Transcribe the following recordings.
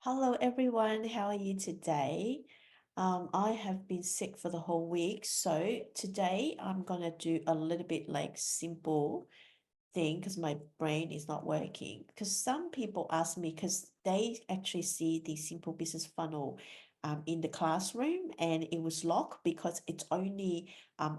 Hello everyone, how are you today? I have been sick for the whole week, so today I'm gonna do a little bit like simple thing because my brain is not working. Because some people ask me because they actually see the simple business funnel in the classroom and it was locked because it's only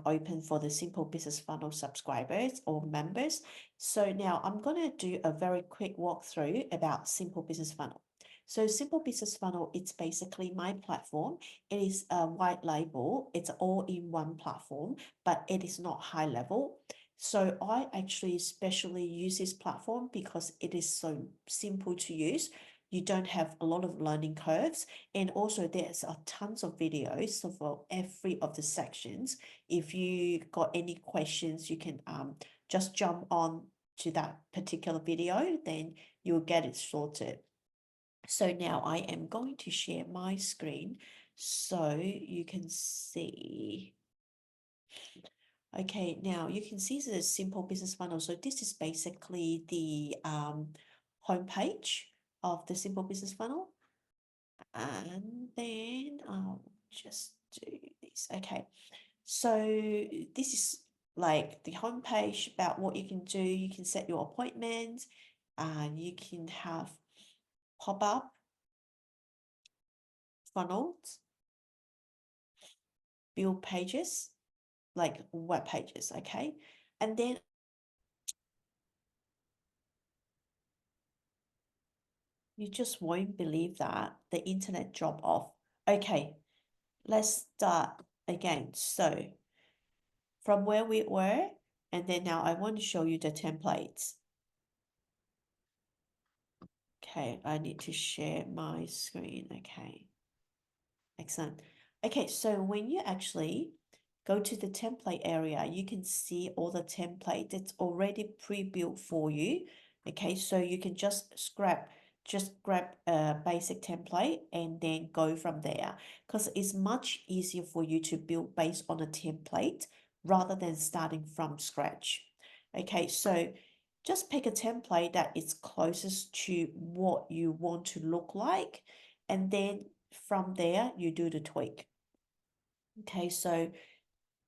open for the simple business funnel subscribers or members. So now I'm gonna do a very quick walkthrough about simple business funnel. So Simple Business Funnel, it's basically my platform. It is a white label. It's all in one platform, but it is not high level. So I actually especially use this platform because it is so simple to use. You don't have a lot of learning curves. And also there's a tons of videos so for every of the sections. If you got any questions, you can just jump on to that particular video, then you'll get it sorted. So now I am going to share my screen so you can see. Okay, now you can see the simple business funnel. So this is basically the homepage of the simple business funnel. And then I'll just do this. Okay, so this is like the homepage about what you can do. You can set your appointments and you can have pop-up funnels, build pages, like web pages, okay? And then you just won't believe that the internet dropped off. Okay, let's start again. So from where we were, and then now I want to show you the templates. Okay, I need to share my screen. Okay, excellent. Okay, so when you actually go to the template area, you can see all the template that's already pre-built for you. Okay, so you can just grab a basic template and then go from there because it's much easier for you to build based on a template rather than starting from scratch. Okay, so just pick a template that is closest to what you want to look like, and then from there you do the tweak. Okay, so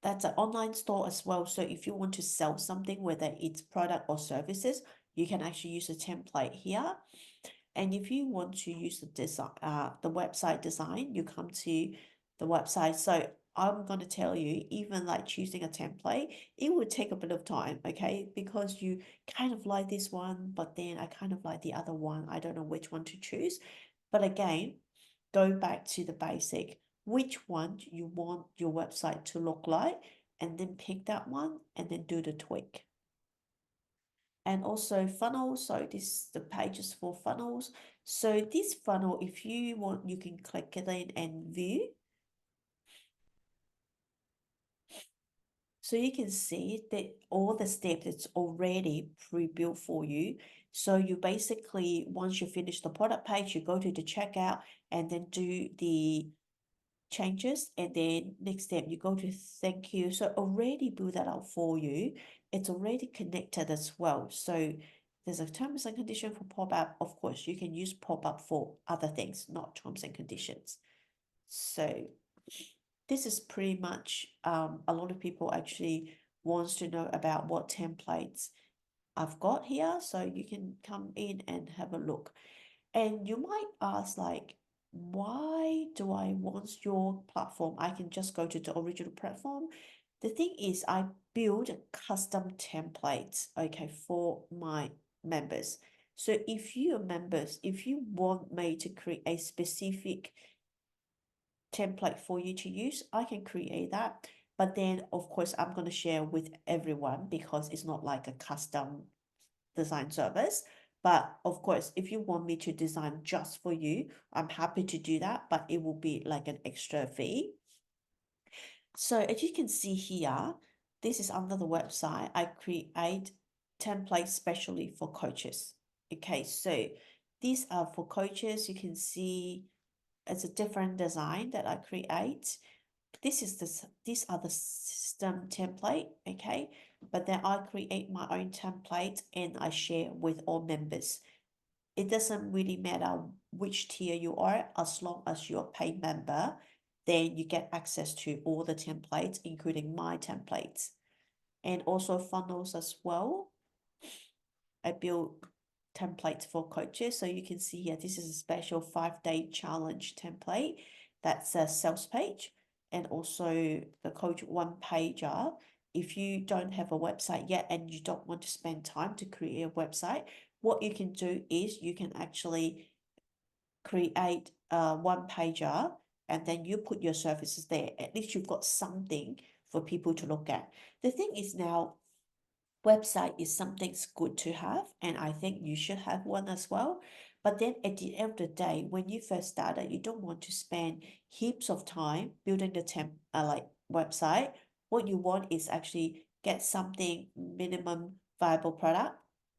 that's an online store as well. So if you want to sell something, whether it's product or services, you can actually use a template here. And if you want to use the website design, you come to the website. So I'm going to tell you, even like choosing a template, it would take a bit of time, okay? Because you kind of like this one, but then I kind of like the other one. I don't know which one to choose. But again, go back to the basic, which one you want your website to look like, and then pick that one and then do the tweak. And also funnels, so this is the pages for funnels. So this funnel, if you want, you can click it in and view. So you can see that all the steps it's already pre-built for you. So you basically, once you finish the product page, you go to the checkout and then do the changes, and then next step you go to thank you. So already build that out for you. It's already connected as well. So there's a terms and condition for pop-up. Of course, you can use pop-up for other things, not terms and conditions. So this is pretty much a lot of people actually wants to know about what templates I've got here. So you can come in and have a look. And you might ask, like, why do I want your platform? I can just go to the original platform. The thing is, I build custom templates, okay, for my members. So if you are members, if you want me to create a specific template for you to use, I can create that. But then, of course, I'm going to share with everyone because it's not like a custom design service. But of course, if you want me to design just for you, I'm happy to do that, but it will be like an extra fee. So as you can see here, this is under the website. I create templates specially for coaches. Okay, so these are for coaches. You can see it's a different design that I create. These are the system template, okay? But then I create my own template and I share with all members. it doesn't really matter which tier you are, as long as you're a paid member, then you get access to all the templates, including my templates, and also funnels as well. I built templates for coaches. So you can see here, this is a special 5-day challenge template. That's a sales page, and also the coach one pager. If you don't have a website yet and you don't want to spend time to create a website, what you can do is you can actually create a one pager and then you put your services there. At least you've got something for people to look at. The thing is now, website is something's good to have, and I think you should have one as well. But then at the end of the day, when you first started, you don't want to spend heaps of time building the like website. What you want is actually get something minimum viable product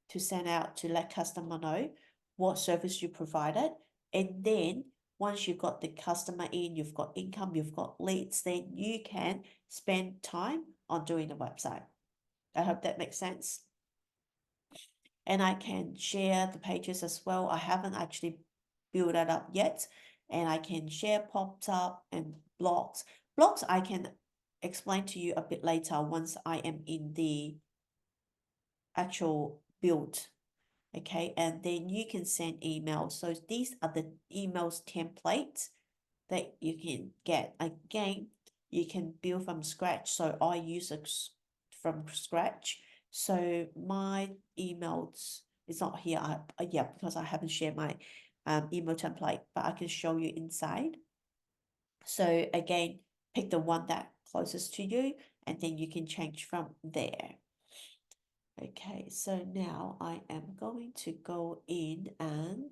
to send out to let customer know what service you provided. And then once you've got the customer in, you've got income, you've got leads, then you can spend time on doing the website. I hope that makes sense. And I can share the pages as well. I haven't actually built that up yet. And I can share pop-up and blogs. Blogs I can explain to you a bit later once I am in the actual build. Okay, and then you can send emails. So these are the emails templates that you can get. Again, you can build from scratch. So I use it from scratch. So my emails is not here. Yeah, because I haven't shared my email template, but I can show you inside. So again, pick the one that closest to you, and then you can change from there. Okay, so now I am going to go in and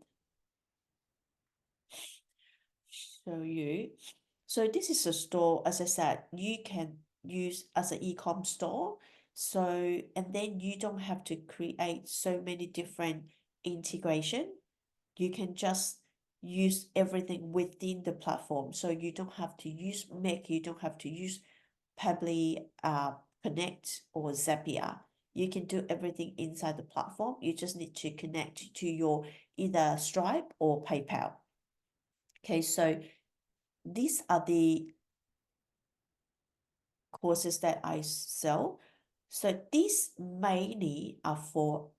show you. So this is a store, as I said, you can use as an e-com store. So, and then you don't have to create so many different integration. You can just use everything within the platform. So you don't have to use Make, you don't have to use Pabbly, Connect or Zapier. You can do everything inside the platform. You just need to connect to your either Stripe or PayPal. Okay, so these are the courses that I sell. So these mainly are for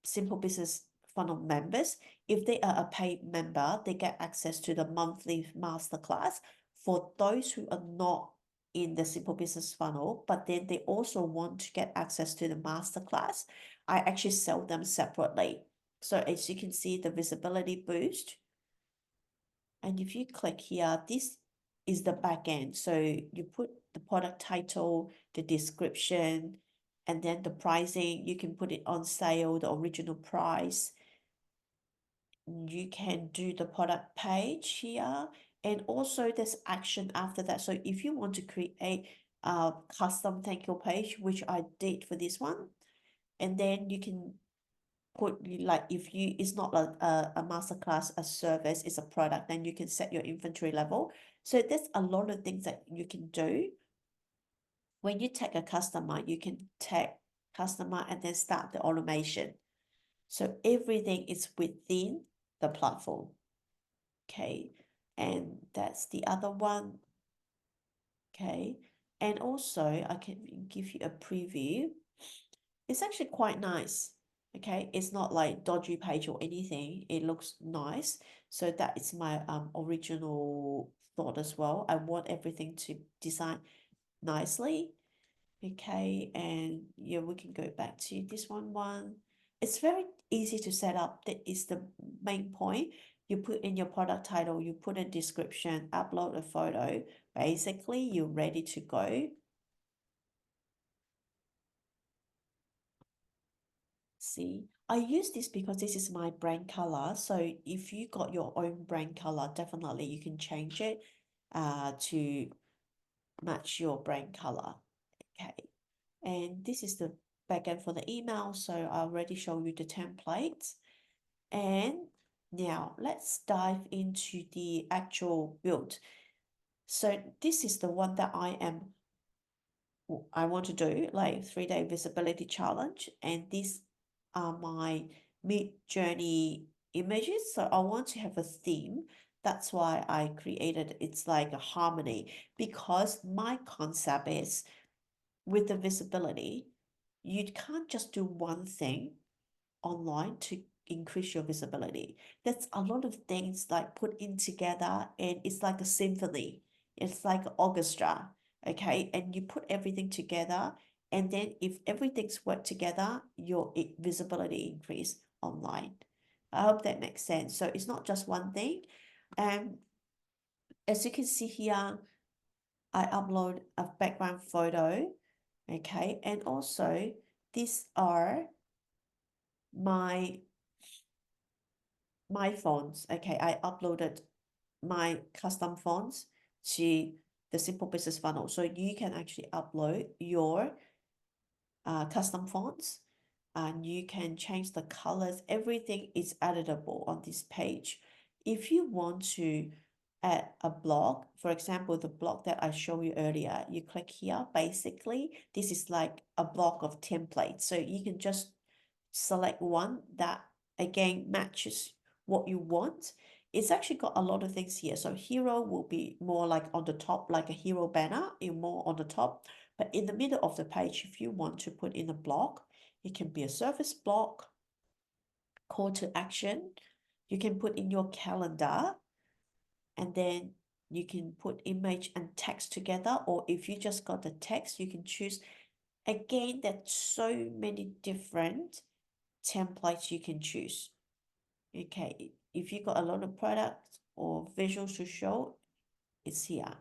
Simple Business Funnel members. If they are a paid member, they get access to the monthly masterclass. For those who are not in the Simple Business Funnel, but then they also want to get access to the masterclass, I actually sell them separately. So as you can see, the visibility boost. And if you click here, this is the back end. So you put the product title, the description, and then the pricing. You can put it on sale, the original price. You can do the product page here. And also there's action after that. So if you want to create a custom thank you page, which I did for this one, and then you can put, like, if you, it's not a masterclass, a service, it's a product, then you can set your inventory level. So there's a lot of things that you can do. When you tag a customer, you can tag customer and then start the automation. So everything is within the platform. Okay, and that's the other one. Okay, and also I can give you a preview. It's actually quite nice. Okay, it's not like dodgy page or anything. It looks nice. So that is my original thought as well. I want everything to design nicely. Okay, and yeah, we can go back to this one. It's very easy to set up. That is the main point. You put in your product title, you put a description, upload a photo. Basically, you're ready to go. See, I use this because this is my brand color. So if you got your own brand color, definitely you can change it to match your brand color. Okay. And this is the backend for the email. So I already showed you the templates. And now let's dive into the actual build. So this is the one that I want to do, like 3-day visibility challenge. And these are my mid-journey images. So I want to have a theme. That's why I created it's like a harmony, because my concept is with the visibility, you can't just do one thing online to increase your visibility. That's a lot of things like put in together, and it's like a symphony. It's like an orchestra, okay? And you put everything together, and then if everything's worked together, your visibility increase online. I hope that makes sense. So it's not just one thing. And as you can see here, I upload a background photo, okay? And also these are my fonts. Okay, I uploaded my custom fonts to the Simple Business Funnel. So you can actually upload your custom fonts, and you can change the colors. Everything is editable on this page. If you want to add a blog, for example, the blog that I showed you earlier, you click here. Basically, this is like a block of templates. So you can just select one that again matches what you want. It's actually got a lot of things here. So hero will be more like on the top, like a hero banner, in more on the top. But in the middle of the page, if you want to put in a block, it can be a service block, call to action. You can put in your calendar, and then you can put image and text together. Or if you just got the text, you can choose. Again, there's so many different templates you can choose. Okay, if you got a lot of products or visuals to show, it's here.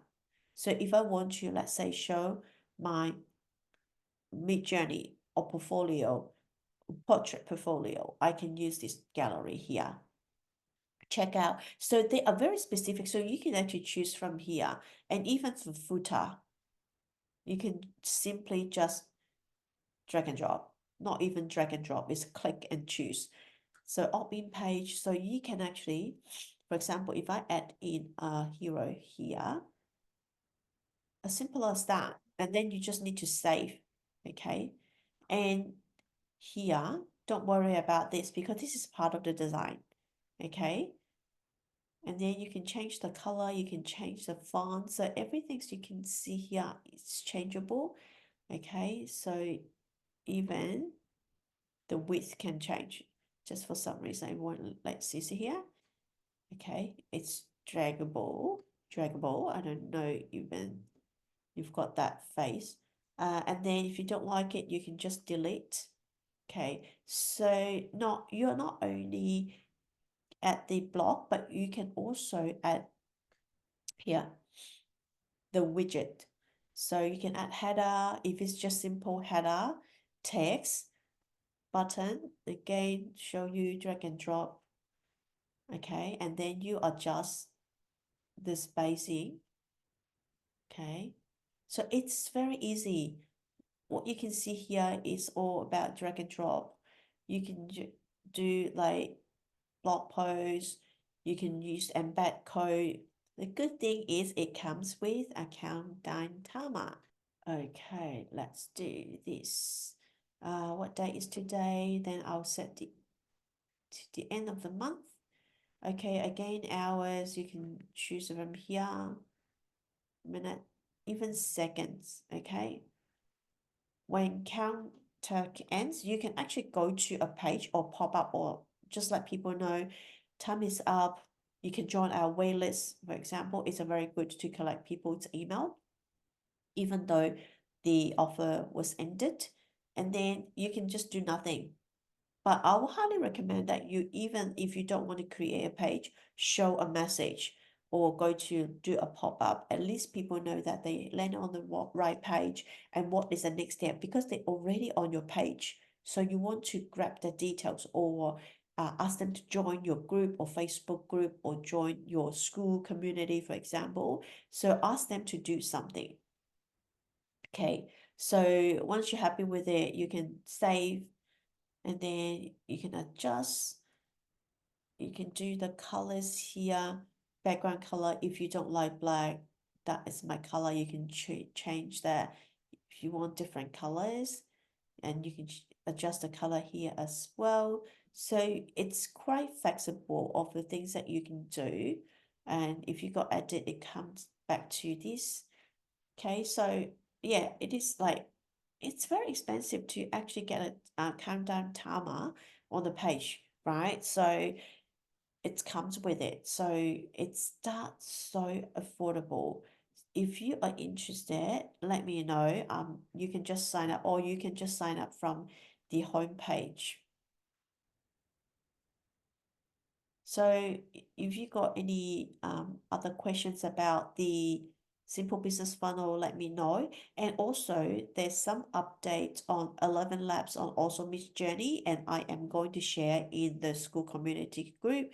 So if I want to, let's say, show my mid-journey or portfolio, portrait portfolio, I can use this gallery here. Check out. So they are very specific. So you can actually choose from here. And even for footer, you can simply just drag and drop. Not even drag and drop, it's click and choose. So opt-in page, so you can actually, for example, if I add in a hero here, as simple as that, and then you just need to save, okay? And here, don't worry about this because this is part of the design, okay? And then you can change the color, you can change the font, so everything you can see here is changeable, okay? So even the width can change. Just for some reason, I want, let's see here. Okay, it's draggable. I don't know even you've got that face. And then if you don't like it, you can just delete. Okay, so you're not only at the block, but you can also add here the widget. So you can add header if it's just simple header, text, button, again, show you drag and drop. Okay, and then you adjust the spacing. Okay, so it's very easy. What you can see here is all about drag and drop. You can do like blog posts. You can use embed code. The good thing is it comes with a countdown timer. Okay, let's do this. What day is today? Then I'll set the end of the month. Okay, again, hours, you can choose from here. Minute, even seconds, okay? When counter ends, you can actually go to a page or pop up or just let people know time is up. You can join our waitlist, for example. It's a very good to collect people's email, even though the offer was ended. And then you can just do nothing. But I will highly recommend that you, even if you don't want to create a page, show a message or go to do a pop-up. At least people know that they land on the right page and what is the next step because they're already on your page. So you want to grab the details or ask them to join your group or Facebook group or join your school community, for example. So ask them to do something. Okay, so once you're happy with it, you can save and then you can adjust. You can do the colors here, background color. If you don't like black, that is my color. You can change that if you want different colors, and you can adjust the color here as well. So it's quite flexible of the things that you can do. And if you got edit, it comes back to this. Okay, so yeah, it is like it's very expensive to actually get a countdown timer on the page, right? So it comes with it. So it starts so affordable. If you are interested, let me know. You can just sign up, or you can just sign up from the homepage. So if you got any other questions about the Simple Business Funnel, let me know. And also there's some updates on 11 Labs on Also Miss Journey, and I am going to share in the school community group.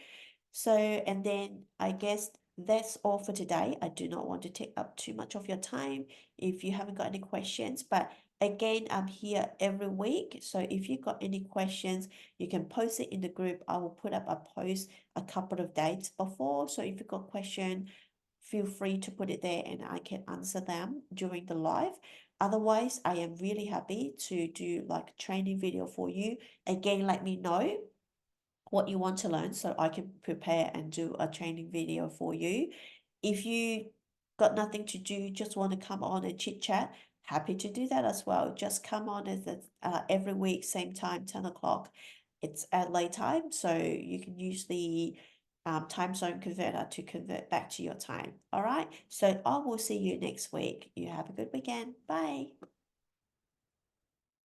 So, and then I guess that's all for today. I do not want to take up too much of your time if you haven't got any questions. But again, I'm here every week. So if you got any questions, you can post it in the group. I will put up a post a couple of days before. So if you got question, feel free to put it there and I can answer them during the live. Otherwise, I am really happy to do like a training video for you. Again, let me know what you want to learn so I can prepare and do a training video for you. If you got nothing to do, just want to come on and chit chat, happy to do that as well. Just come on as every week, same time, 10 o'clock. It's at late time, so you can use the time zone converter to convert back to your time. All right. So I will see you next week. You have a good weekend. Bye.